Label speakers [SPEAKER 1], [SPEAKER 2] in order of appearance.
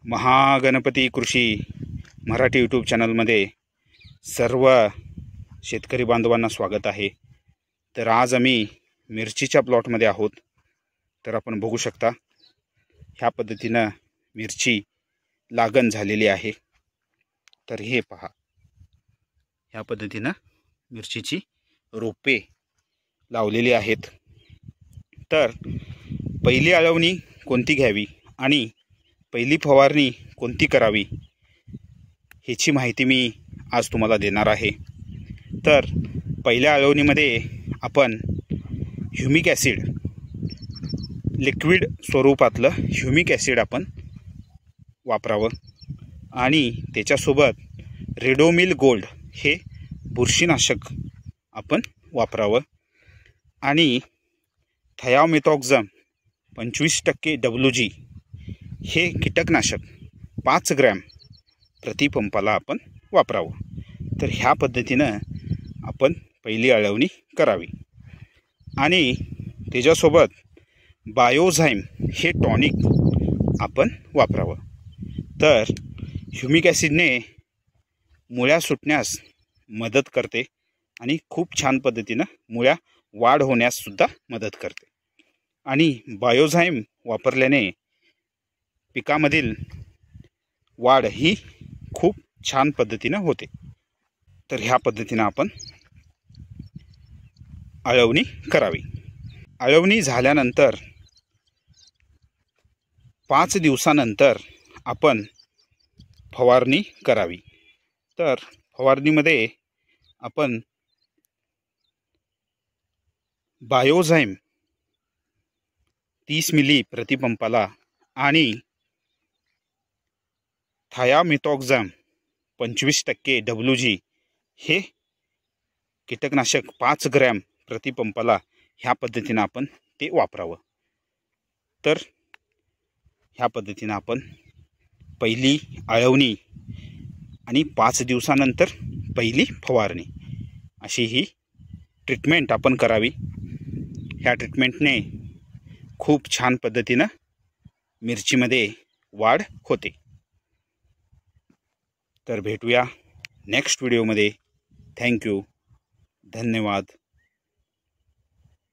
[SPEAKER 1] महागणपती कृषी मराठी यूट्यूब चॅनलमध्ये सर्व शेतकरी बांधवांना स्वागत आहे। तर आज आम्ही मिरचीच्या प्लॉटमध्ये आहोत। तर आपण बघू शकता ह्या पद्धतीने मिरची लागण झालेली आहे। तर हे पहा, ह्या पद्धतीने मिरचीची रोपे लावलेली आहेत। तर पहिली आळवणी कोणती घ्यावी आणि पहिली फवारणी कोणती करावी ह्याची माहिती मी आज तुम्हाला देणार आहे। तर पहिल्या आळवणीमध्ये आपण ह्युमिक ॲसिड, लिक्विड स्वरूपातलं ह्युमिक ॲसिड आपण वापरावं आणि त्याच्यासोबत रेडोमिल गोल्ड हे बुरशीनाशक आपण वापरावं आणि थायामेथॉक्झम 25% WG हे कीटकनाशक 5 ग्रॅम प्रति पंपाला आपण वापरावं। तर ह्या पद्धतीनं आपण पहिली आळवणी करावी आणि त्याच्यासोबत बायोझाइम हे टॉनिक आपण वापरावं। तर ह्युमिक ॲसिडने मुळ्या सुटण्यास मदत करते आणि खूप छान पद्धतीनं मुळ्या वाढ होण्यास सुद्धा मदत करते आणि बायोझाइम वापरल्याने पिकामधील वाढ ही खूप छान पद्धतीने होते। तर ह्या पद्धतीने आपण आळवणी करावी। आळवणी झाल्यानंतर 5 दिवसानंतर आपण फवारणी करावी। तर फवारणीमध्ये आपण बायोझाइम 30 मिली प्रति पंपाला आणि थायामेथॉक्झम 25% WG हे कीटकनाशक 5 ग्रॅम प्रति पंपाला ह्या पद्धतीने आपण ते वापरावं। तर ह्या पद्धतीने आपण पहिली आळवणी आणि 5 दिवसानंतर पहिली फवारणी अशी ही ट्रीटमेंट आपण करावी। ह्या ट्रीटमेंटने खूप छान पद्धतीने मिरचीमध्ये वाढ होते। तर भेटूया नेक्स्ट व्हिडिओमध्ये। थँक्यू, धन्यवाद।